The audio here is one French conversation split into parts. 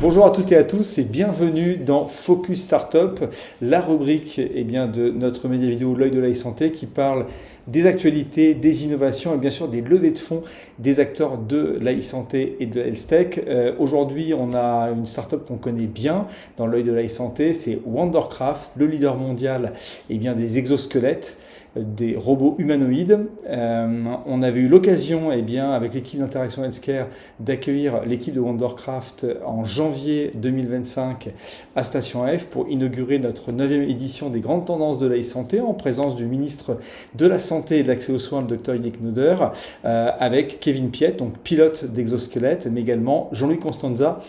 Bonjour à toutes et à tous et bienvenue dans Focus Startup, la rubrique de notre média vidéo L'œil de la santé qui parle des actualités, des innovations et bien sûr des levées de fonds des acteurs de la santé et de health tech. Aujourd'hui, on a une startup qu'on connaît bien dans l'œil de la santé, c'est Wondercraft, le leader mondial des exosquelettes, des robots humanoïdes. On avait eu l'occasion, avec l'équipe d'Interaction Healthcare, d'accueillir l'équipe de Wondercraft en janvier 2025 à Station F pour inaugurer notre 9e édition des grandes tendances de la santé en présence du ministre de la Santé et de l'Accès aux soins, le Dr Yannick Nouder, avec Kevin Piet, donc pilote d'exosquelette, mais également Jean-Louis Constanza,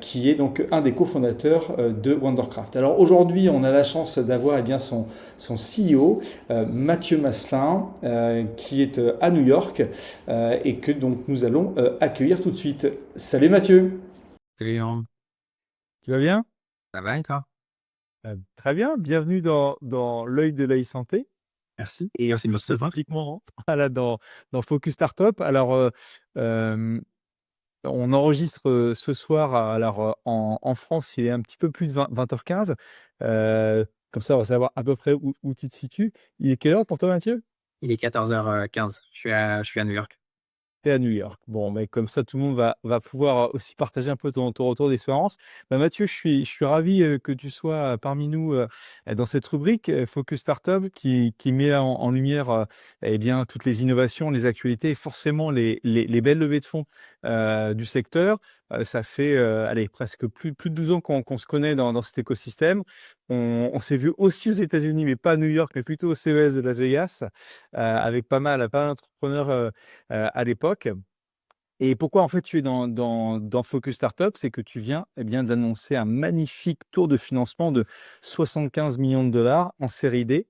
qui est donc un des cofondateurs de Wondercraft. Alors aujourd'hui, on a la chance d'avoir son CEO, Mathieu Masselin, qui est à New York et que donc nous allons accueillir tout de suite. Salut Mathieu. Salut, Léon. Tu vas bien? Ça va et toi? Très bien, bienvenue dans l'œil de la santé Merci. Et aussi de spécifiquement voilà, dans Focus Startup. Alors, on enregistre ce soir, en France, il est un petit peu plus de 20h15. Comme ça, on va savoir à peu près où tu te situes. Il est quelle heure pour toi, Mathieu? Il est 14h15. Je suis à New York. Tu à New York. Bon, mais comme ça, tout le monde va pouvoir aussi partager un peu ton retour d'expérience. Bah, Mathieu, je suis ravi que tu sois parmi nous dans cette rubrique Focus Startup qui met en lumière toutes les innovations, les actualités et forcément les belles levées de fonds du secteur. Ça fait allez, presque plus de 12 ans qu'on se connaît dans cet écosystème. On s'est vu aussi aux États-Unis, mais pas à New York, mais plutôt au CES de Las Vegas, avec pas mal d'entrepreneurs à l'époque. Et pourquoi en fait tu es dans Focus Startup, c'est que tu viens d'annoncer un magnifique tour de financement de 75 millions de dollars en série D.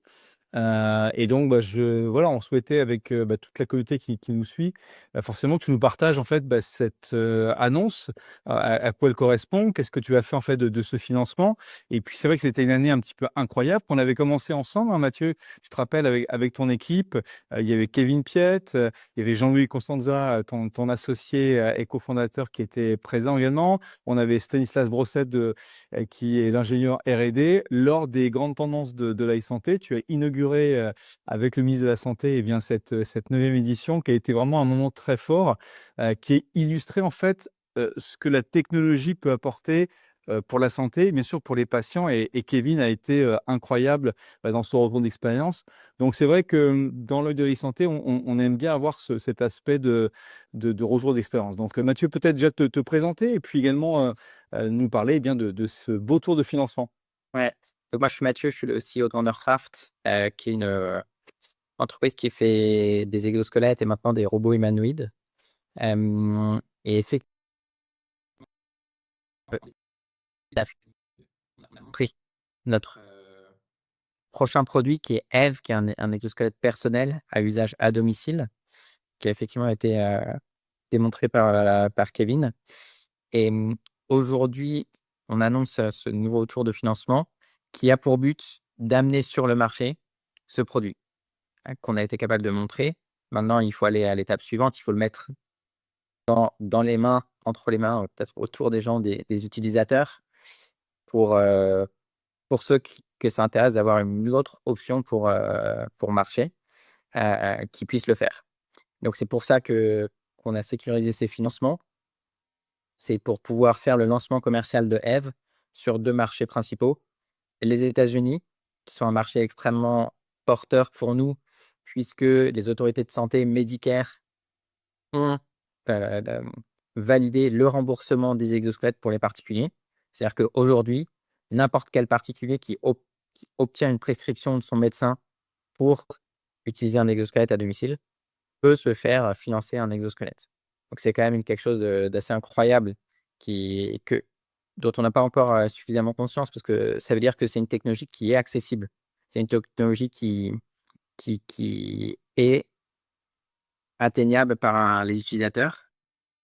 Et donc, voilà, on souhaitait avec toute la communauté qui nous suit, forcément que tu nous partages en fait cette annonce, à quoi elle correspond, qu'est-ce que tu as fait en fait de ce financement. Et puis c'est vrai que c'était une année un petit peu incroyable qu'on avait commencé ensemble, hein, Mathieu. Tu te rappelles avec ton équipe, il y avait Kevin Piet, il y avait Jean-Louis Constanza, ton associé et cofondateur qui était présent également. On avait Stanislas Brossette qui est l'ingénieur R&D. Lors des grandes tendances de la santé, tu as inauguré avec le ministre de la Santé cette 9e édition qui a été vraiment un moment très fort, qui est illustré en fait ce que la technologie peut apporter pour la santé, bien sûr pour les patients. Et Kevin a été incroyable dans son retour d'expérience. Donc c'est vrai que dans l'œil de la santé, on aime bien avoir cet aspect de retour d'expérience. Donc Mathieu, peut-être déjà te présenter et puis également nous parler de ce beau tour de financement. Ouais. Donc moi, je suis Mathieu, je suis le CEO de Wondercraft, qui est une entreprise qui fait des exosquelettes et maintenant des robots humanoïdes. Et effectivement, notre prochain produit qui est Eve, qui est un exosquelette personnel à usage à domicile, qui a effectivement été démontré par Kevin. Et aujourd'hui, on annonce ce nouveau tour de financement qui a pour but d'amener sur le marché ce produit, hein, qu'on a été capable de montrer. Maintenant, il faut aller à l'étape suivante, il faut le mettre dans les mains, entre les mains, peut-être autour des gens, des utilisateurs, pour, pour ceux que ça intéresse d'avoir une autre option pour marcher, qui puissent le faire. Donc c'est pour ça qu'on a sécurisé ces financements. C'est pour pouvoir faire le lancement commercial de Eve sur 2 marchés principaux. Les États-Unis, qui sont un marché extrêmement porteur pour nous, puisque les autorités de santé Medicare ont, hem, validé le remboursement des exosquelettes pour les particuliers. C'est-à-dire qu'aujourd'hui, n'importe quel particulier qui obtient une prescription de son médecin pour utiliser un exosquelette à domicile peut se faire financer un exosquelette. Donc c'est quand même quelque chose d'assez incroyable qui que dont on n'a pas encore, suffisamment conscience parce que ça veut dire que c'est une technologie qui est accessible. C'est une technologie qui est atteignable par les utilisateurs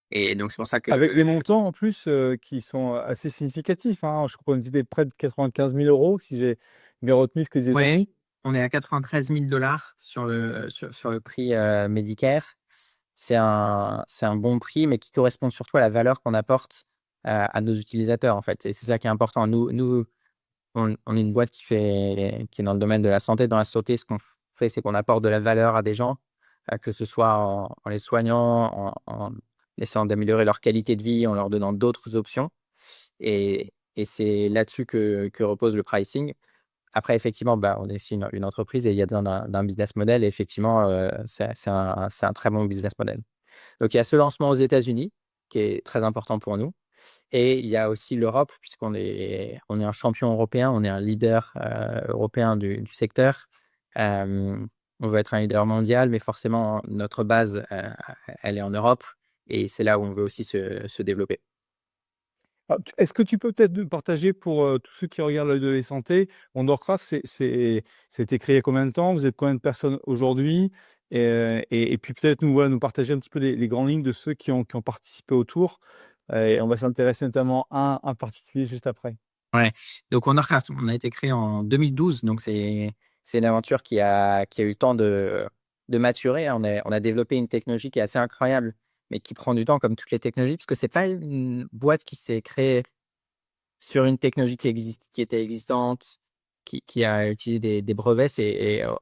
et donc c'est pour ça que Avec des montants en plus qui sont assez significatifs, hein. Je crois qu'on était près de 95 000 euros, si j'ai bien retenu ce que disait ouais, Jean-Louis. on est à 93 000 sur le prix, Medicare. C'est un bon prix, mais qui correspond surtout à la valeur qu'on apporte à nos utilisateurs, en fait. Et c'est ça qui est important. Nous, on est une boîte qui est dans le domaine de la santé. Dans la santé, ce qu'on fait, c'est qu'on apporte de la valeur à des gens, que ce soit en les soignant, en essayant d'améliorer leur qualité de vie, en leur donnant d'autres options. Et c'est là-dessus que repose le pricing. Après, effectivement, on est aussi une entreprise et il y a besoin d'un business model. Et effectivement, c'est un très bon business model. Donc, il y a ce lancement aux États-Unis qui est très important pour nous. Et il y a aussi l'Europe, on est un champion européen, on est un leader européen du secteur. On veut être un leader mondial, mais forcément, notre base, elle est en Europe. Et c'est là où on veut aussi se développer. Est-ce que tu peux peut-être nous partager pour, tous ceux qui regardent l'Œil de la santé, Wondercraft, c'était créé il y a combien de temps? Vous êtes combien de personnes aujourd'hui? Et puis peut-être nous partager un petit peu les grandes lignes de ceux qui ont participé au tour, et on va s'intéresser notamment à un particulier juste après. Ouais. Donc, Wondercraft, on a été créé en 2012. Donc, c'est une aventure qui a eu le temps de maturer. On a développé une technologie qui est assez incroyable, mais qui prend du temps, comme toutes les technologies, parce que c'est pas une boîte qui s'est créée sur une technologie qui était existante, qui a utilisé des brevets.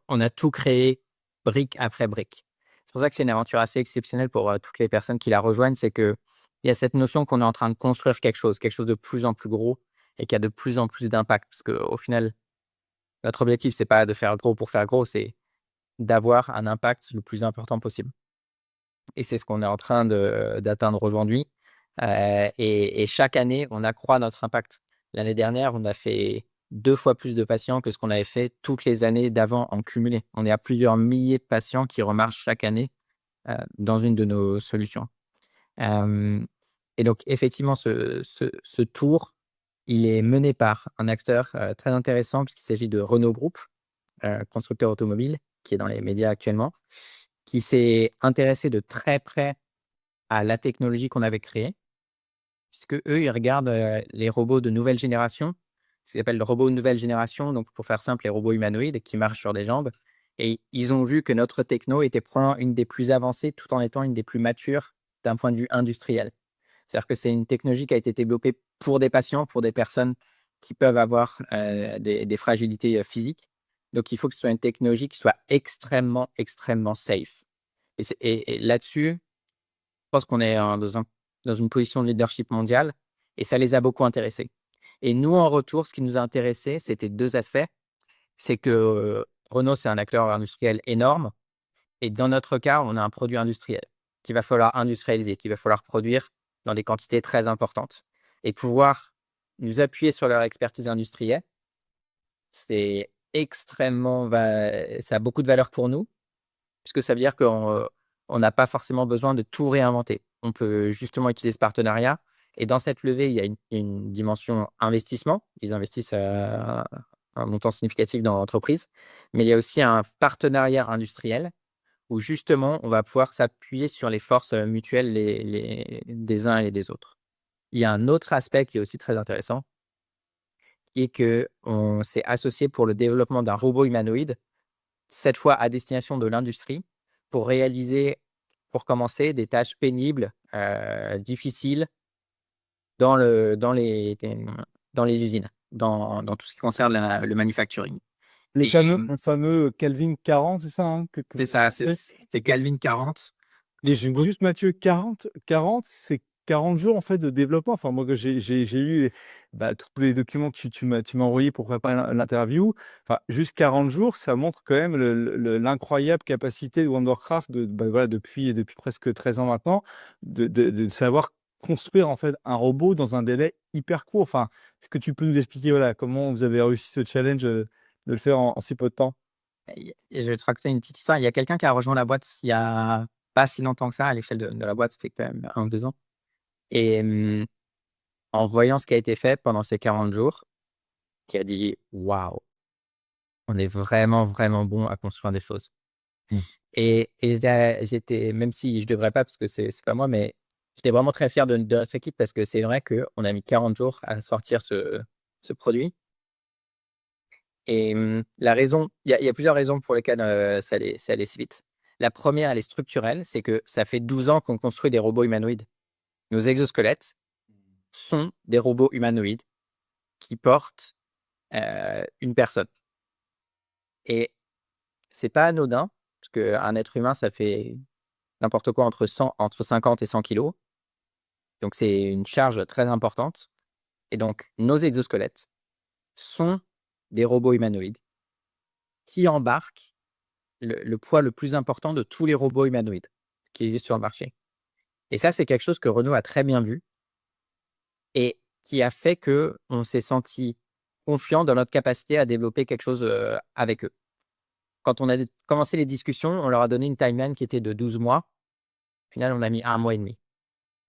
On a tout créé brique après brique. C'est pour ça que c'est une aventure assez exceptionnelle pour toutes les personnes qui la rejoignent. C'est qu'il y a cette notion qu'on est en train de construire quelque chose de plus en plus gros et qui a de plus en plus d'impact. Parce qu'au final, notre objectif, c'est pas de faire gros pour faire gros, c'est d'avoir un impact le plus important possible. Et c'est ce qu'on est en train d'atteindre aujourd'hui. Et chaque année, on accroît notre impact. L'année dernière, on a fait 2 fois plus de patients que ce qu'on avait fait toutes les années d'avant en cumulé. On est à plusieurs milliers de patients qui remarchent chaque année dans une de nos solutions. Hem et donc effectivement, ce tour, il est mené par un acteur très intéressant puisqu'il s'agit de Renault Group, constructeur automobile qui est dans les médias actuellement, qui s'est intéressé de très près à la technologie qu'on avait créée, puisque eux, ils regardent les robots de nouvelle génération, ce qu'ils appellent le robot de nouvelle génération. Donc, pour faire simple, les robots humanoïdes qui marchent sur des jambes. Et ils ont vu que notre techno était probablement une des plus avancées, tout en étant une des plus matures d'un point de vue industriel. C'est-à-dire que c'est une technologie qui a été développée pour des patients, pour des personnes qui peuvent avoir des fragilités physiques. Donc, il faut que ce soit une technologie qui soit extrêmement, extrêmement safe. Et là-dessus, je pense qu'on est dans une position de leadership mondial et ça les a beaucoup intéressés. Et nous, en retour, ce qui nous a intéressés, c'était 2 aspects. C'est que Renault, c'est un acteur industriel énorme et dans notre cas, on a un produit industriel qu'il va falloir industrialiser, qu'il va falloir produire dans des quantités très importantes et pouvoir nous appuyer sur leur expertise industrielle. C'est extrêmement ça a beaucoup de valeur pour nous, puisque ça veut dire qu'on n'a pas forcément besoin de tout réinventer. On peut justement utiliser ce partenariat et dans cette levée, il y a une dimension investissement. Ils investissent, un montant significatif dans l'entreprise, mais il y a aussi un partenariat industriel où justement, on va pouvoir s'appuyer sur les forces, mutuelles des uns et des autres. Il y a un autre aspect qui est aussi très intéressant, qui est qu'on s'est associé pour le développement d'un robot humanoïde, cette fois à destination de l'industrie, pour réaliser, pour commencer, des tâches pénibles, difficiles dans les usines, dans tout ce qui concerne le manufacturing. Les Et fameux Kelvin 40, c'est ça, hein, que c'est vous ça, utilisez? c'est Kelvin 40. Et juste Mathieu, 40, c'est 40 jours en fait de développement. Enfin, moi, que j'ai lu tous les documents que tu m'as envoyés pour préparer l'interview. Enfin, juste 40 jours, ça montre quand même l'incroyable capacité de Wondercraft voilà, depuis presque 13 ans maintenant, de savoir construire en fait un robot dans un délai hyper court. Enfin, est-ce que tu peux nous expliquer voilà, comment vous avez réussi ce challenge de le faire en si peu de temps? Et je vais te raconter une petite histoire. Il y a quelqu'un qui a rejoint la boîte il y a pas si longtemps que ça, à l'échelle de la boîte, ça fait quand même 1 ou 2 ans. Et en voyant ce qui a été fait pendant ces 40 jours, qui a dit: «Waouh, on est vraiment, vraiment bon à construire des choses». Mmh. Et j'étais, même si je devrais pas parce que c'est pas moi, mais j'étais vraiment très fier de notre équipe parce que c'est vrai qu'on a mis 40 jours à sortir ce produit. Et il y a plusieurs raisons pour lesquelles c'est allé si vite. La première, elle est structurelle, c'est que ça fait 12 ans qu'on construit des robots humanoïdes. Nos exosquelettes, sont des robots humanoïdes qui portent une personne. Et c'est pas anodin, parce qu'un être humain, ça fait n'importe quoi entre 50 et 100 kilos. Donc, c'est une charge très importante. Et donc, nos exosquelettes sont des robots humanoïdes qui embarquent le poids le plus important de tous les robots humanoïdes qui existent sur le marché. Et ça, c'est quelque chose que Renault a très bien vu et qui a fait qu'on s'est senti confiant dans notre capacité à développer quelque chose avec eux. Quand on a commencé les discussions, on leur a donné une timeline qui était de 12 mois. Au final, on a mis 1 mois et demi.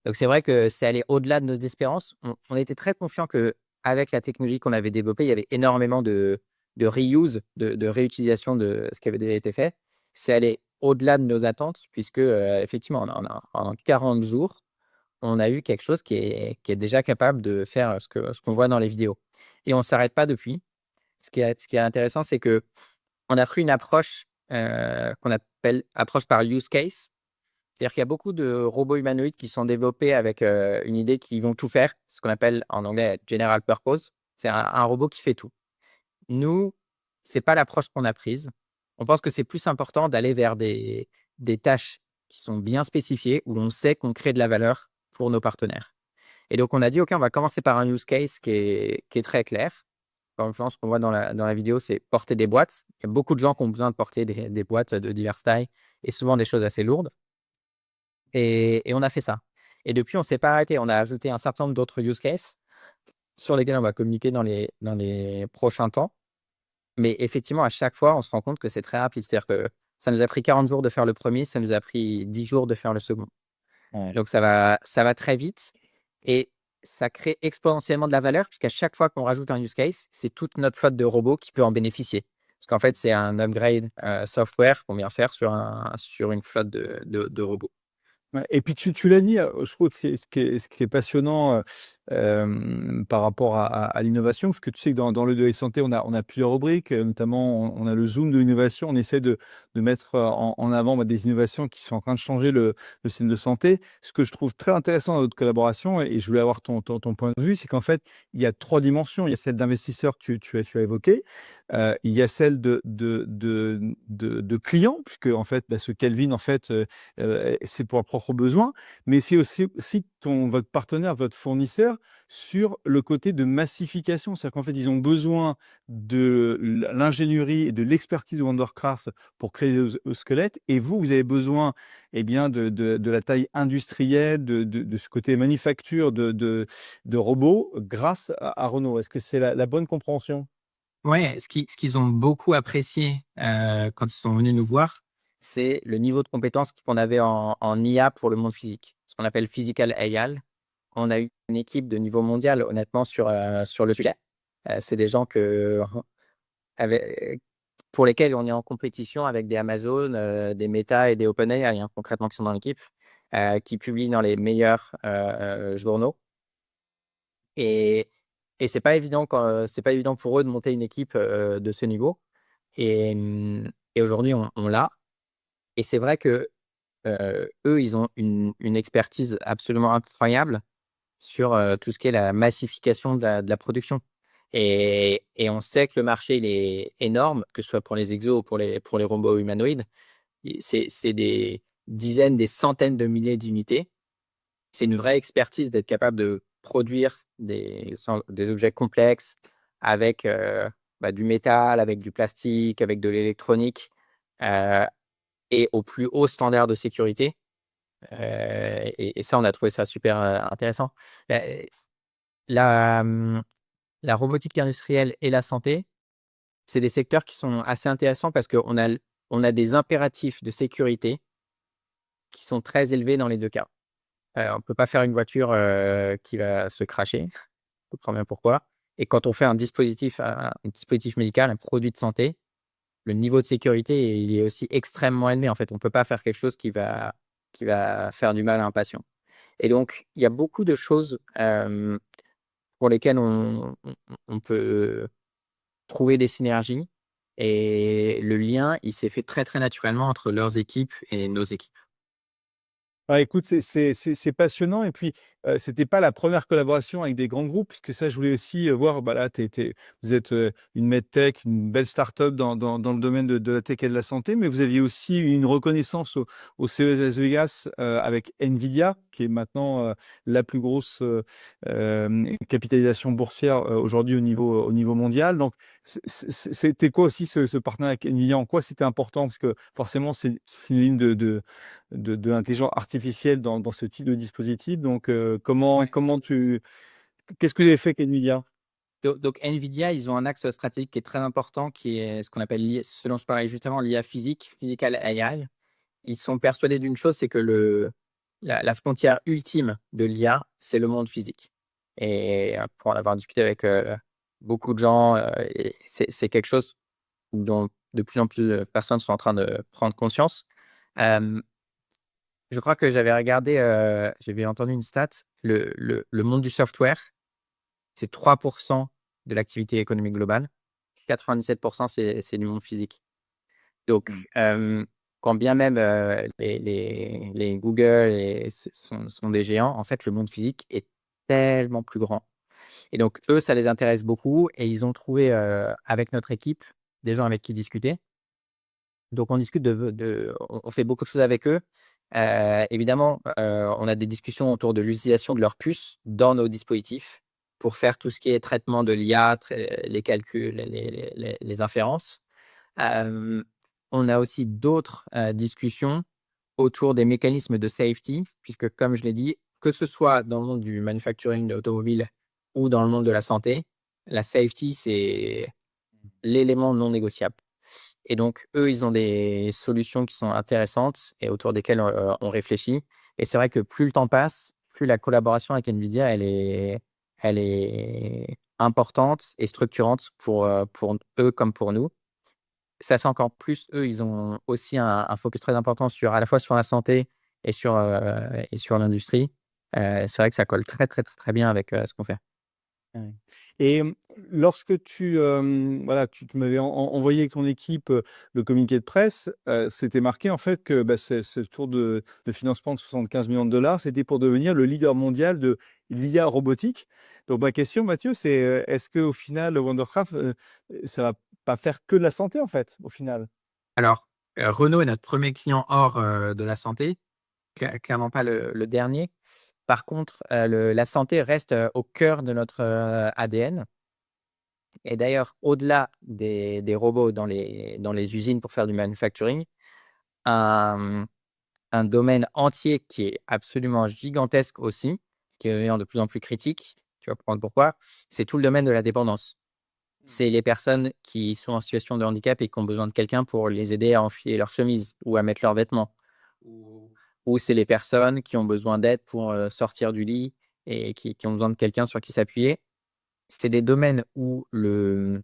Donc, c'est vrai que c'est allé au-delà de nos espérances. On était très confiants qu'avec la technologie qu'on avait développée, il y avait énormément de reuse, de réutilisation de ce qui avait déjà été fait. C'est allé au-delà de nos attentes puisque, effectivement, en 40 jours, on a eu quelque chose qui est déjà capable de faire ce qu'on voit dans les vidéos. Et on ne s'arrête pas depuis. Ce qui est intéressant, c'est qu'on a pris une approche qu'on appelle approche par use case. C'est-à-dire qu'il y a beaucoup de robots humanoïdes qui sont développés avec une idée qu'ils vont tout faire, ce qu'on appelle en anglais general purpose. C'est un robot qui fait tout. Nous, c'est pas l'approche qu'on a prise. On pense que c'est plus important d'aller vers des tâches qui sont bien spécifiées, où on sait qu'on crée de la valeur pour nos partenaires. Et donc, on a dit, OK, on va commencer par un use case qui est très clair. En l'occurrence, ce qu'on voit dans la vidéo, c'est porter des boîtes. Il y a beaucoup de gens qui ont besoin de porter des boîtes de diverses tailles et souvent des choses assez lourdes. Et on a fait ça. Et depuis, on ne s'est pas arrêté. On a ajouté un certain nombre d'autres use cases sur lesquels on va communiquer dans les prochains temps. Mais effectivement, à chaque fois, on se rend compte que c'est très rapide. C'est-à-dire que ça nous a pris 40 jours de faire le premier, ça nous a pris 10 jours de faire le second. Ouais. Donc, ça va très vite et ça crée exponentiellement de la valeur puisqu'à chaque fois qu'on rajoute un use case, c'est toute notre flotte de robots qui peut en bénéficier. Parce qu'en fait, c'est un upgrade software qu'on vient faire sur une flotte de robots. Ouais, et puis tu l'as dit, je trouve que ce qui est passionnant, par rapport à l'innovation, parce que tu sais que dans le de santé, on a plusieurs rubriques, notamment on a le zoom de l'innovation. On essaie de mettre, en avant, des innovations qui sont en train de changer le système de santé. Ce que je trouve très intéressant dans notre collaboration et je voulais avoir ton point de vue, c'est qu'en fait, il y a 3 dimensions. Il y a celle d'investisseurs que tu as évoquée, il y a celle de clients, puisque en fait, ce Kelvin, en fait, c'est pour leurs propres besoins, mais c'est aussi votre partenaire, votre fournisseur sur le côté de massification. C'est-à-dire qu'en fait, ils ont besoin de l'ingénierie et de l'expertise de Wondercraft pour créer des squelettes, et vous avez besoin, bien, de la taille industrielle, de ce côté manufacture de robots grâce à Renault. Est-ce que c'est la bonne compréhension? Ouais, ce qu'ils ont beaucoup apprécié quand ils sont venus nous voir, c'est le niveau de compétence qu'on avait en IA pour le monde physique, ce qu'on appelle Physical AI. On a eu une équipe de niveau mondial, honnêtement, sur le sujet. C'est des gens pour lesquels on est en compétition avec des Amazon, des Meta et des OpenAI, hein, concrètement, qui sont dans l'équipe, qui publient dans les meilleurs journaux. Et c'est pas évident c'est pas évident pour eux de monter une équipe de ce niveau. Et aujourd'hui, on l'a. Et c'est vrai que eux, ils ont une expertise absolument incroyable sur tout ce qui est la massification de la production. Et on sait que le marché, il est énorme, que ce soit pour les exos ou pour les robots humanoïdes. C'est des dizaines, des centaines de milliers d'unités. C'est une vraie expertise d'être capable de produire des objets complexes avec du métal, avec du plastique, avec de l'électronique euh, et au plus haut standard de sécurité. Et ça, on a trouvé ça super intéressant. Euh, La, la robotique industrielle et la santé, c'est des secteurs qui sont assez intéressants parce qu'on a des impératifs de sécurité qui sont très élevés dans les deux cas. On ne peut pas faire une voiture qui va se crasher. On comprend bien pourquoi. Et quand on fait un dispositif médical, un produit de santé, le niveau de sécurité, il est aussi extrêmement élevé. En fait, on ne peut pas faire quelque chose qui va faire du mal à un patient. Et donc, il y a beaucoup de choses pour lesquelles on peut trouver des synergies. Et le lien, il s'est fait très, très naturellement entre leurs équipes et nos équipes. Ah, écoute, c'est passionnant et puis, c'était pas la première collaboration avec des grands groupes puisque ça, je voulais aussi, voir, bah, là, vous êtes, une medtech, une belle start-up dans le domaine de la tech et de la santé, mais vous aviez aussi une reconnaissance au CES Las Vegas, avec NVIDIA, qui est maintenant, la plus grosse, capitalisation boursière, aujourd'hui au niveau mondial. Donc c'était quoi aussi ce partenariat avec NVIDIA? En quoi c'était important? Parce que forcément, c'est une ligne de l'intelligence artificielle dans ce type de dispositif. Donc, Ouais. qu'est-ce que vous avez fait avec NVIDIA? Donc NVIDIA, ils ont un axe stratégique qui est très important, qui est ce qu'on appelle l'IA, ce dont je parlais justement, l'IA physique, Physical AI. Ils sont persuadés d'une chose, c'est que la frontière ultime de l'IA, c'est le monde physique. Et pour en avoir discuté avec beaucoup de gens, et c'est quelque chose dont de plus en plus de personnes sont en train de prendre conscience. Euh, je crois que j'avais entendu une stat, le monde du software, c'est 3% de l'activité économique globale. 97%, c'est du monde physique. Donc, quand bien même les Google sont des géants, en fait, le monde physique est tellement plus grand. Et donc, eux, ça les intéresse beaucoup et ils ont trouvé, avec notre équipe, des gens avec qui discuter. Donc, on discute on fait beaucoup de choses avec eux. Évidemment, on a des discussions autour de l'utilisation de leurs puces dans nos dispositifs pour faire tout ce qui est traitement de l'IA, les calculs, les inférences. Hem, on a aussi d'autres, discussions autour des mécanismes de safety, puisque comme je l'ai dit, que ce soit dans le monde du manufacturing automobile ou dans le monde de la santé, la safety, c'est l'élément non négociable. Et donc eux, ils ont des solutions qui sont intéressantes et autour desquelles, on réfléchit. Et c'est vrai que plus le temps passe, plus la collaboration avec NVIDIA, elle est importante et structurante pour eux comme pour nous. Ça, c'est encore plus, eux, ils ont aussi un focus très important à la fois sur la santé et sur l'industrie. C'est vrai que ça colle très, très, très, très bien avec, ce qu'on fait. Ouais. Et lorsque voilà, tu m'avais envoyé avec ton équipe, le communiqué de presse, c'était marqué en fait que, bah, ce tour de financement de 75 millions de dollars, c'était pour devenir le leader mondial de l'IA robotique. Donc ma question, Mathieu, c'est, est-ce qu'au final, Wondercraft, ça va pas faire que de la santé, en fait, au final? Alors, Renault est notre premier client hors, de la santé, clairement pas le dernier. Par contre, la santé reste, au cœur de notre, ADN. Et d'ailleurs, au-delà des robots dans les usines pour faire du manufacturing, un un domaine entier qui est absolument gigantesque aussi, qui est devient de plus en plus critique, tu vas comprendre pourquoi, c'est tout le domaine de la dépendance. C'est les personnes qui sont en situation de handicap et qui ont besoin de quelqu'un pour les aider à enfiler leur chemise ou à mettre leurs vêtements. Ou c'est les personnes qui ont besoin d'aide pour, sortir du lit et qui ont besoin de quelqu'un sur qui s'appuyer. C'est des domaines où le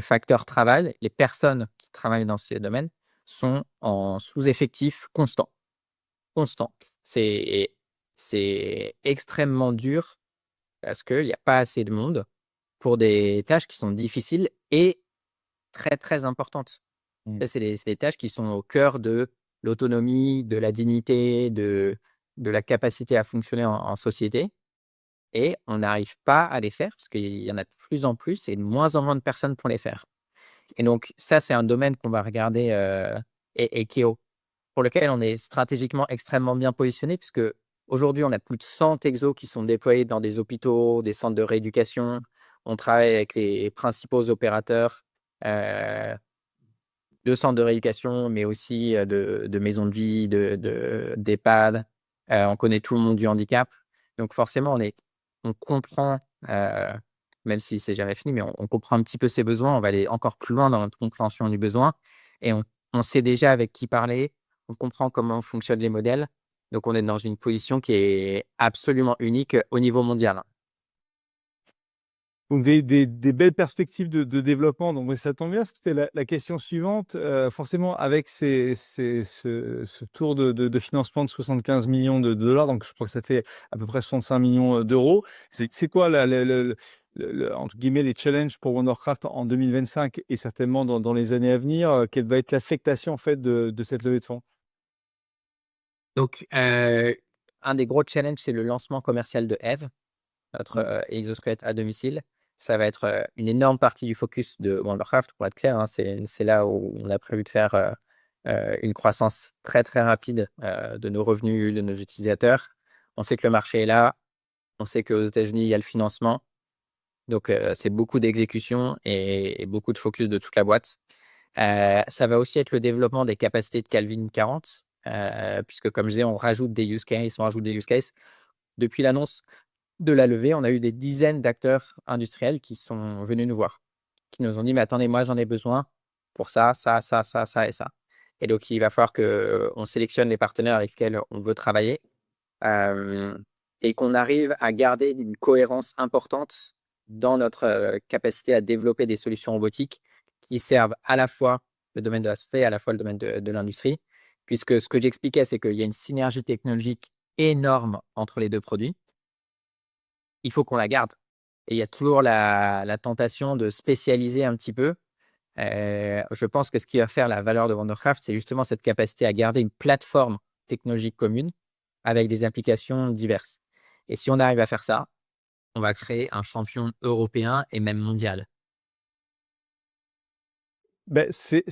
facteur travail, les personnes qui travaillent dans ces domaines sont en sous-effectif constant, constant. C'est c'est extrêmement dur parce qu'il y a pas assez de monde pour des tâches qui sont difficiles et très, très importantes. Mmh. Ça, c'est des tâches qui sont au cœur de l'autonomie, de la dignité, de la capacité à fonctionner en société et on n'arrive pas à les faire parce qu'il y en a de plus en plus et de moins en moins de personnes pour les faire. Et donc ça, c'est un domaine qu'on va regarder, et qui est pour lequel on est stratégiquement extrêmement bien positionné puisque aujourd'hui, on a plus de 100 exos qui sont déployés dans des hôpitaux, des centres de rééducation. On travaille avec les principaux opérateurs, heu, de centres de rééducation, mais aussi, de maisons de vie, d'EHPAD. On connaît tout le monde du handicap. Donc forcément, on comprend, même si c'est jamais fini, mais on comprend un petit peu ses besoins. On va aller encore plus loin dans notre compréhension du besoin et on sait déjà avec qui parler. On comprend comment fonctionnent les modèles. Donc on est dans une position qui est absolument unique, au niveau mondial. Donc des belles perspectives de développement, donc ouais, ça tombe bien, parce que c'était la question suivante. Forcément avec ce tour de financement de 75 millions de dollars, donc je crois que ça fait à peu près 65 millions d'euros. C'est quoi la le entre guillemets «les challenges» pour Wondercraft en 2025 et certainement dans les années à venir? Quelle va être l'affectation en fait de cette levée de fonds? Donc, un des gros challenges, c'est le lancement commercial de Eve, notre exosquelette à domicile. Ça va être une énorme partie du focus de Wondercraft, pour être clair, hein. C'est là où on a prévu de faire une croissance très, très rapide de nos revenus, de nos utilisateurs. On sait que le marché est là. On sait qu'aux États-Unis, il y a le financement. Donc, c'est beaucoup d'exécution et beaucoup de focus de toute la boîte. Ça va aussi être le développement des capacités de Calvin 40, puisque comme je disais, on rajoute des use cases, on rajoute des use cases. Depuis l'annonce de la levée, on a eu des dizaines d'acteurs industriels qui sont venus nous voir, qui nous ont dit: «Mais attendez, moi, j'en ai besoin pour ça, ça, ça, ça, ça et ça». Et donc, il va falloir qu'on sélectionne les partenaires avec lesquels on veut travailler, hem et qu'on arrive à garder une cohérence importante dans notre capacité à développer des solutions robotiques qui servent à la fois le domaine de la santé, à la fois le domaine de l'industrie. Puisque ce que j'expliquais, c'est qu'il y a une synergie technologique énorme entre les 2 produits. Il faut qu'on la garde et il y a toujours la tentation de spécialiser un petit peu. Je pense que ce qui va faire la valeur de Wondercraft, c'est justement cette capacité à garder une plateforme technologique commune avec des applications diverses. Et si on arrive à faire ça, on va créer un champion européen et même mondial. Ben c'est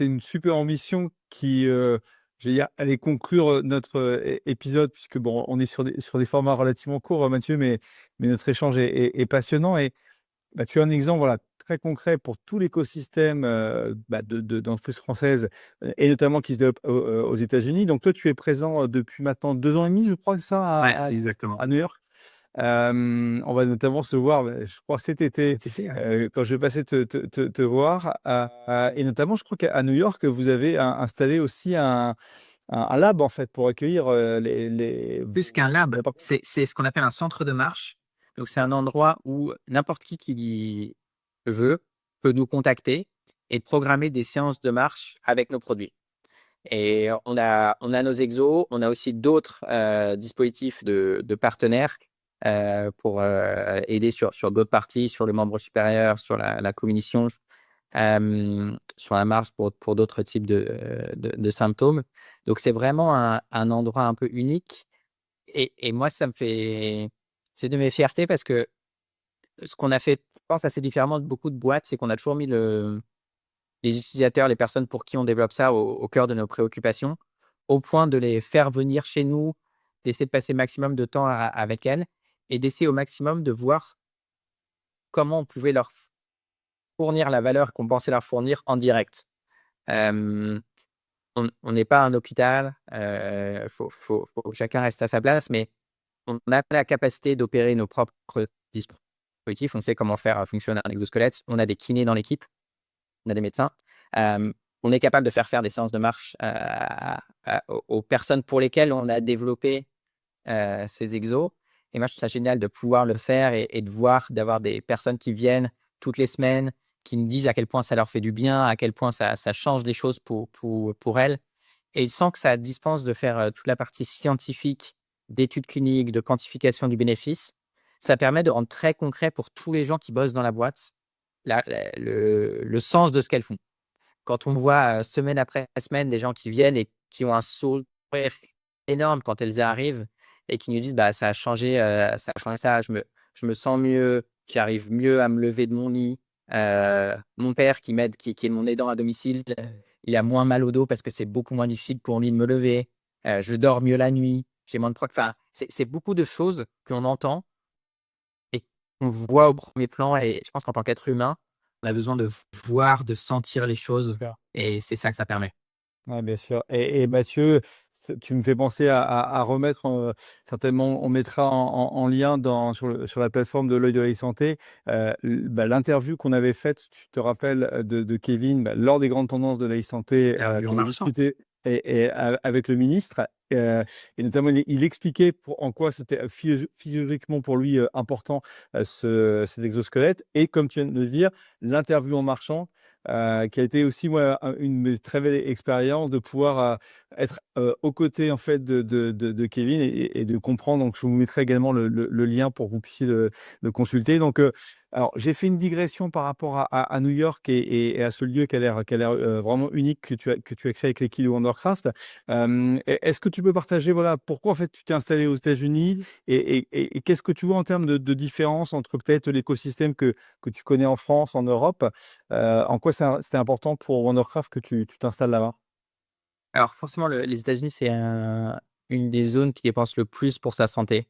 une super ambition qui, je vais dire, allait conclure, notre, épisode puisque bon, on est sur des formats relativement courts, Mathieu, mais notre échange est passionnant et bah, tu as un exemple, voilà, très concret pour tout l'écosystème, bah, d'entreprises françaises, et notamment qui se développent aux États-Unis. Donc toi, tu es présent, depuis maintenant 2 ans et demi, je crois, c'est ça, Ouais, exactement. à New York? On va notamment se voir, je crois cet été, quand je vais passer te voir, et notamment je crois qu'à New York, vous avez installé aussi un lab en fait pour accueillir, les Plus qu'un lab, n'importe c'est ce qu'on appelle un centre de marche. Donc, c'est un endroit où n'importe qui veut peut nous contacter et programmer des séances de marche avec nos produits. Et on a nos exos, on a aussi d'autres dispositifs de partenaires pour aider sur d'autres parties, sur le membre supérieur, sur la cognition, sur la marche pour d'autres types de symptômes. Donc, c'est vraiment un endroit un peu unique et moi, c'est de mes fiertés parce que ce qu'on a fait, je pense, assez différemment de beaucoup de boîtes, c'est qu'on a toujours mis les utilisateurs, les personnes pour qui on développe ça au cœur de nos préoccupations, au point de les faire venir chez nous, d'essayer de passer le maximum de temps avec elles et d'essayer au maximum de voir comment on pouvait leur fournir la valeur qu'on pensait leur fournir en direct. Hem, on n'est pas un hôpital, faut que chacun reste à sa place, mais on a la capacité d'opérer nos propres dispositifs. On sait comment faire fonctionner un exosquelette. On a des kinés dans l'équipe, on a des médecins. Hem, on est capable de faire des séances de marche aux personnes pour lesquelles on a développé ces exos. Et moi, je trouve ça génial de pouvoir le faire et de voir, d'avoir des personnes qui viennent toutes les semaines, qui nous disent à quel point ça leur fait du bien, à quel point ça change des choses pour elles. Et sans que ça dispense de faire toute la partie scientifique, d'études cliniques, de quantification du bénéfice, ça permet de rendre très concret pour tous les gens qui bossent dans la boîte le sens de ce qu'elles font. Quand on voit semaine après semaine des gens qui viennent et qui ont un sourire énorme quand elles arrivent et qui nous disent: «Bah, ça a changé ça, je me sens mieux, j'arrive mieux à me lever de mon lit». Mon père qui m'aide, qui est mon aidant à domicile, il a moins mal au dos parce que c'est beaucoup moins difficile pour lui de me lever. Je dors mieux la nuit, j'ai moins de enfin, c'est beaucoup de choses qu'on entend et qu'on voit au premier plan et je pense qu'en tant qu'être humain, on a besoin de voir, de sentir les choses et c'est ça que ça permet. Ouais, bien sûr et Mathieu, tu me fais penser à remettre, certainement on mettra en lien sur la plateforme de l'Œil de la santé, bah, l'interview qu'on avait faite, tu te rappelles, de Kevin, bah, lors des grandes tendances de la santé, Interview en qu'on a marchant. discuté avec le ministre, et notamment il expliquait en quoi c'était physiologiquement pour lui, important, cet exosquelette et comme tu viens de le dire, l'interview en marchant, qui a été aussi, moi, une très belle expérience de pouvoir être aux côtés en fait de Kevin et de comprendre. Donc, je vous mettrai également le lien pour que vous puissiez le consulter. Donc, alors, j'ai fait une digression par rapport à New York et à ce lieu qui a l'air vraiment unique que tu as créé avec l'équipe de Wondercraft. Est-ce que tu peux partager, voilà, pourquoi en fait tu t'es installé aux États-Unis et qu'est-ce que tu vois en termes de différence entre peut-être l'écosystème que tu connais en France, en Europe? En quoi c'était important pour Wondercraft que tu t'installes là-bas? Alors forcément, les États-Unis, c'est une des zones qui dépense le plus pour sa santé.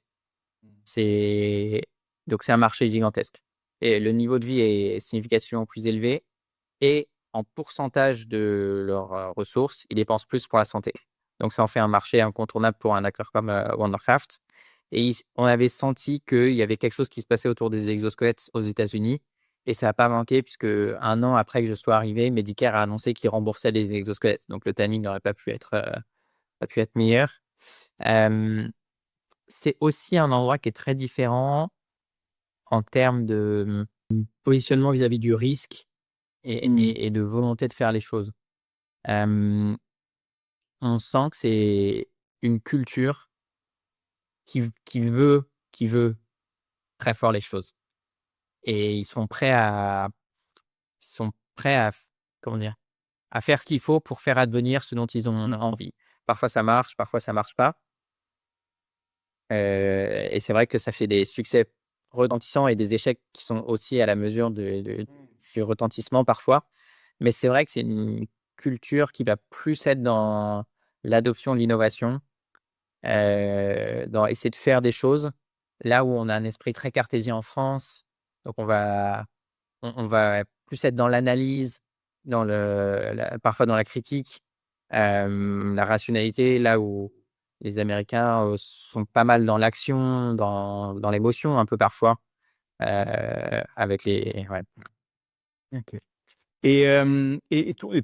C'est donc c'est un marché gigantesque et le niveau de vie est significativement plus élevé et en pourcentage de leurs, ressources, ils dépensent plus pour la santé. Donc ça en fait un marché incontournable pour un acteur comme, Wondercraft et on avait senti qu'il y avait quelque chose qui se passait autour des exosquelettes aux États-Unis et ça a pas manqué puisque un an après que je sois arrivé, Medicare a annoncé qu'il remboursait les exosquelettes. Donc le timing n'aurait pas pu être meilleur. Hem, c'est aussi un endroit qui est très différent en termes de, positionnement vis-à-vis du risque et de volonté de faire les choses. Hem, on sent que c'est une culture qui veut très fort les choses et ils sont prêts à f comment dire? À faire ce qu'il faut pour faire advenir ce dont ils ont envie. Parfois ça marche, parfois ça marche pas, et c'est vrai que ça fait des succès retentissants et des échecs qui sont aussi à la mesure du retentissement parfois. Mais c'est vrai que c'est une culture qui va plus être dans l'adoption de l'innovation, dans essayer de faire des choses, là où on a un esprit très cartésien en France. Donc on va plus être dans l'analyse, dans parfois dans la critique, la rationalité, là où les Américains, sont pas mal dans l'action, dans l'émotion un peu parfois, avec les ouais. OK. Et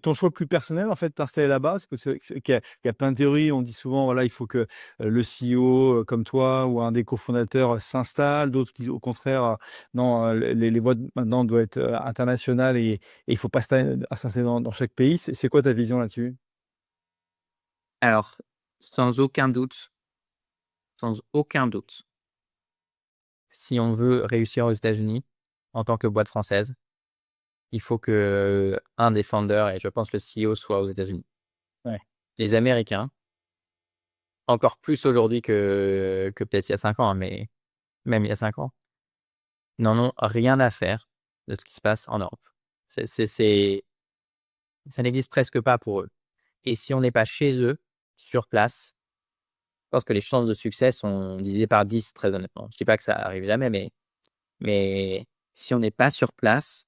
ton choix plus personnel, en fait, de t'installer là-bas, parce que qu'il y a plein de théories. On dit souvent, voilà, il faut que, le CEO, comme toi ou un des cofondateurs, s'installe. D'autres disent au contraire, non, les boîtes maintenant doivent être, internationales et il faut pas s'installer dans chaque pays. C'est quoi ta vision là-dessus? Alors, sans aucun doute, sans aucun doute, si on veut réussir aux États-Unis, en tant que boîte française, il faut que un des founders et je pense le CEO soit aux États-Unis. Ouais. Les Américains, encore plus aujourd'hui que peut-être il y a 5 ans, hein, mais même il y a 5 ans, n'en ont rien à faire de ce qui se passe en Europe. C'est ça n'existe presque pas pour eux et si on n'est pas chez eux, sur place, je pense que les chances de succès sont divisées par 10 très honnêtement. Je dis pas que ça arrive jamais, mais si on n'est pas sur place,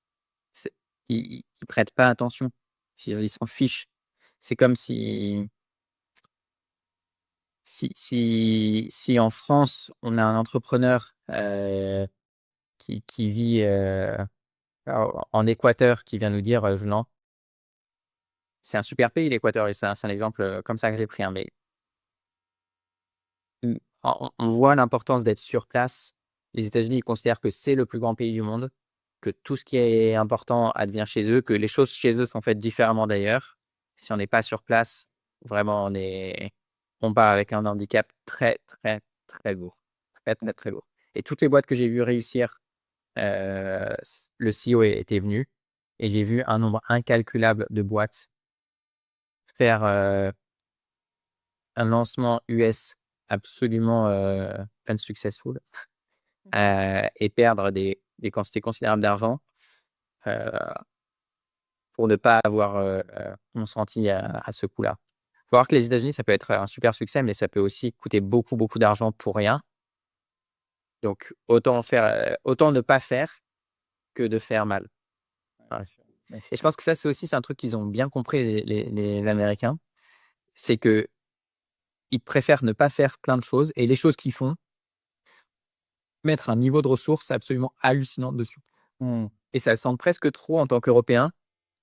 c'est ils prêtent pas attention. Ils s'en fichent. C'est comme si en France, on a un entrepreneur, qui vit, en Équateur, qui vient nous dire, je non, c'est un super pays l'Équateur et c'est un exemple, comme ça que j'ai pris, hein, mais on voit l'importance d'être sur place. Les États-Unis, ils considèrent que c'est le plus grand pays du monde, que tout ce qui est important advient chez eux, que les choses chez eux sont faites différemment d'ailleurs. Si on n'est pas sur place, vraiment on part avec un handicap très, très, très lourd. Très, très, très lourd et toutes les boîtes que j'ai vues réussir, le CEO était venu et j'ai vu un nombre incalculable de boîtes faire, un lancement US absolument, unsuccessful, et perdre des quantités considérables d'argent, heu, pour ne pas avoir, consenti à ce coup-là. Faut voir que les États-Unis, ça peut être un super succès, mais ça peut aussi coûter beaucoup, beaucoup d'argent pour rien. Donc autant ne pas faire que de faire mal. Ouais. Bien sûr. Et je pense que ça, c'est un truc qu'ils ont bien compris les Américains, c'est qu'ils préfèrent ne pas faire plein de choses et les choses qu'ils font, mettre un niveau de ressources absolument hallucinant dessus. Mmh. Et ça semble presque trop en tant qu'Européen,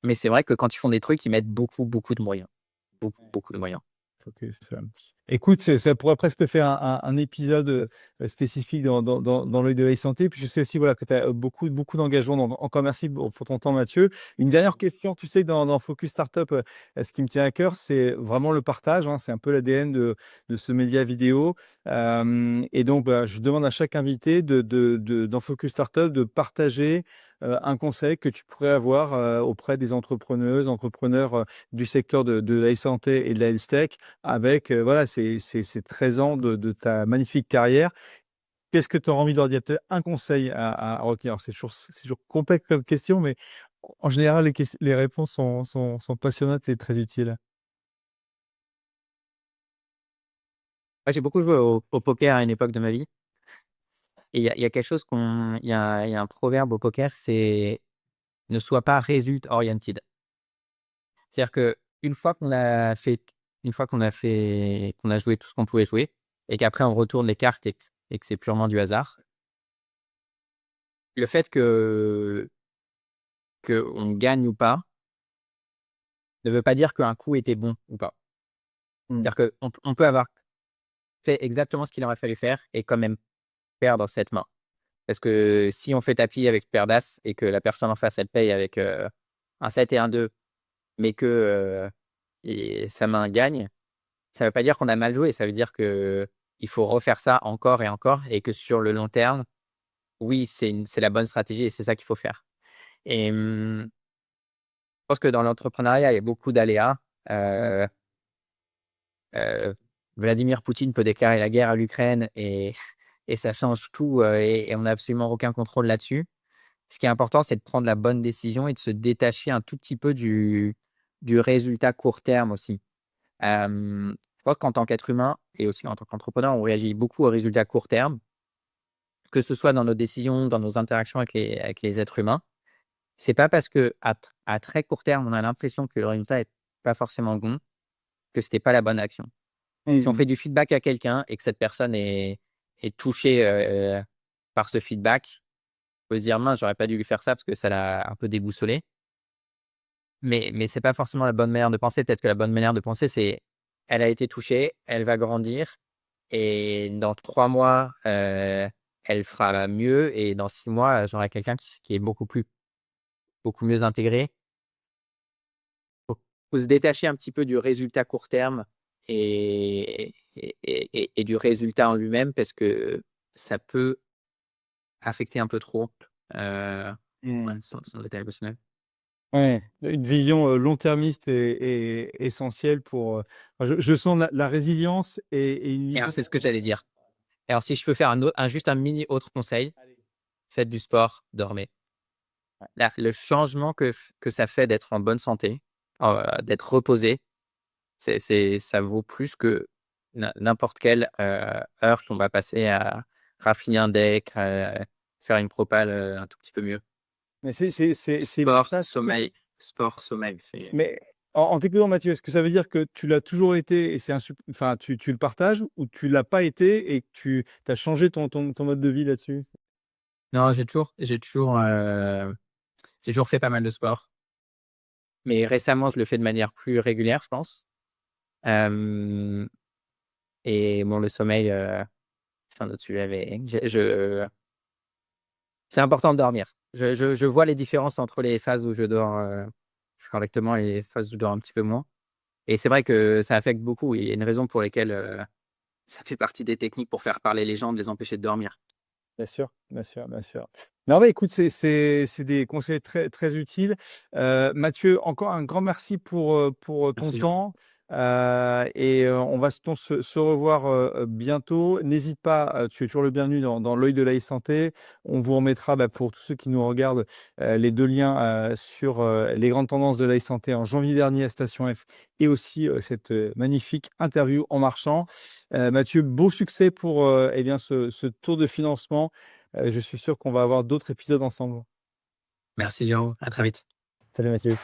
mais c'est vrai que quand ils font des trucs, ils mettent beaucoup, beaucoup de moyens. Beaucoup, beaucoup de moyens. OK, c'est ça. Écoute, ça pourrait presque faire un épisode spécifique dans l'œil de la santé. Puis je sais aussi voilà, que tu as beaucoup d'engagement. Encore merci pour ton temps, Mathieu. Une dernière question, tu sais, dans Focus Startup, ce qui me tient à cœur, c'est vraiment le partage. Hein, c'est un peu l'ADN de ce média vidéo. Et donc, bah, je demande à chaque invité dans Focus Startup de partager un conseil que tu pourrais avoir auprès des entrepreneurs du secteur de la santé et de la health tech avec voilà, ces 13 ans de ta magnifique carrière. Qu'est-ce que tu auras envie de leur dire? Peut-être un conseil à retenir. Alors, c'est toujours complexe comme question, mais en général, les réponses sont passionnantes et très utiles. Moi, j'ai beaucoup joué au poker à une époque de ma vie et il y a quelque chose il y a un proverbe au poker, c'est: «Ne sois pas result oriented». C'est-à-dire qu'une fois qu'on a fait qu'on a joué tout ce qu'on pouvait jouer et qu'après on retourne les cartes et que c'est purement du hasard, le fait qu'on gagne ou pas, ne veut pas dire qu'un coup était bon ou pas. Mmh. C'est-à-dire qu'on peut avoir fait exactement ce qu'il aurait fallu faire et quand même perdre cette main. Parce que si on fait tapis avec paire d'as et que la personne en face, elle paye avec, un 7 et un 2, mais et sa main gagne, ça ne veut pas dire qu'on a mal joué. Ça veut dire qu'il faut refaire ça encore et encore et que sur le long terme, oui, c'est la bonne stratégie et c'est ça qu'il faut faire. Et je pense que dans l'entrepreneuriat, il y a beaucoup d'aléas. Heu Vladimir Poutine peut déclarer la guerre à l'Ukraine et ça change tout, et on n'a absolument aucun contrôle là-dessus. Ce qui est important, c'est de prendre la bonne décision et de se détacher un tout petit peu du résultat court terme aussi. Je pense qu'en tant qu'être humain et aussi en tant qu'entrepreneur, on réagit beaucoup aux résultats court terme, que ce soit dans nos décisions, dans nos interactions avec les êtres humains. C'est pas parce qu'à très court terme, on a l'impression que le résultat est pas forcément bon, que c'était pas la bonne action. Si on Mmh. fait du feedback à quelqu'un et que cette personne est touchée, par ce feedback, on peut se dire: «Mince, j'aurais pas dû lui faire ça parce que ça l'a un peu déboussolé». Mais c'est pas forcément la bonne manière de penser. Peut-être que la bonne manière de penser, c'est: elle a été touchée, elle va grandir et dans 3 mois, elle fera mieux et dans 6 mois, j'aurai quelqu'un qui est beaucoup mieux intégré. Faut se détacher un petit peu du résultat court terme et du résultat en lui-même parce que ça peut affecter un peu trop, ouais, Mmh. son état émotionnel. Ouais, une vision long-termiste est essentielle pour, enfin, je sens la résilience et une Et alors vision. c'est ce que j'allais dire. Et alors si je peux faire juste un mini autre conseil, faites du sport, dormez. Là, le changement que ça fait d'être en bonne santé, d'être reposé, ça vaut plus que n'importe quelle, heure qu'on va passer à raffiner un deck, faire une propale, un tout petit peu mieux. Mais c'est Sport, ça. sport, sommeil, c'est Mais en t'écoutant, Mathieu, est-ce que ça veut dire que tu l'as toujours été et c'est enfin, tu le partages ou tu l'as pas été et que tu as changé ton mode de vie là-dessus? non, j'ai toujours fait pas mal de sport, mais récemment, je le fais de manière plus régulière, je pense. Hem Et bon, le sommeil, c'est un autre sujet, mais c'est important de dormir. Je vois les différences entre les phases où je dors, correctement et les phases où je dors un petit peu moins et c'est vrai que ça affecte beaucoup. Il y a une raison pour lesquelles, ça fait partie des techniques pour faire parler les gens, de les empêcher de dormir. Bien sûr, bien sûr, bien sûr. Non, mais écoute, c'est des conseils très utiles. Mathieu, encore un grand merci pour ton Merci Jean. temps, et on va se revoir, bientôt. N'hésite pas, tu es toujours le bienvenu dans l'œil de la e-santé. On vous remettra, bah, pour tous ceux qui nous regardent, les 2 liens, sur, les grandes tendances de la e-santé en janvier dernier à Station F et aussi, cette, magnifique interview en marchant. Mathieu, beau succès pour, eh bien ce tour de financement. Je suis sûr qu'on va avoir d'autres épisodes ensemble. Merci Jean, à très vite. Salut Mathieu.